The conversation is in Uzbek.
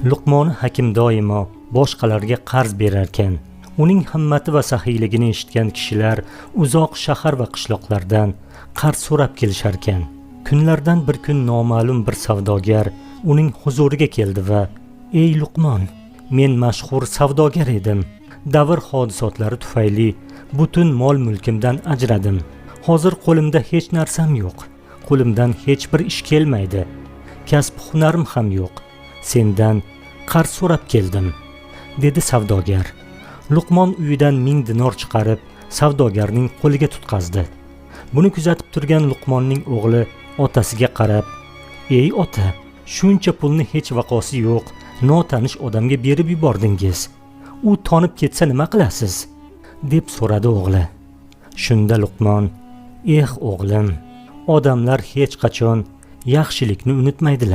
Luqmon hakim doimo boshqalarga qarz berarkan, uning himmati va saxiyligini eshitgan kishilar uzoq shahar va qishloqlardan qarz so'rab kelisharkan. Kunlardan bir kun noma'lum bir savdogar uning huzuriga keldi va: "Ey Luqmon, men mashhur savdogar edim. Davr hodisotlari tufayli butun mol-mulkimdan ajradim. Hozir qo'limda hech narsam yo'q. Qo'limdan hech bir ish kelmaydi. Kasb-hunarim ham yo'q. Sendan qarz so'rab keldim", dedi savdogar. Luqmon uyidan 1000 dinor chiqarib savdogarning qo'liga tutqazdi. Buni kuzatib turgan Luqmonning o'g'li otasiga qarab: "Ey ota, shuncha pulni hech vaqosi yo'q notanish odamga berib yubordingiz. U tonib ketsa nima qilasiz?" deb so'radi o'g'li. Shunda Luqmon: "Eh o'g'lim, odamlar hech qachon yaxshilikni unutmaydilar.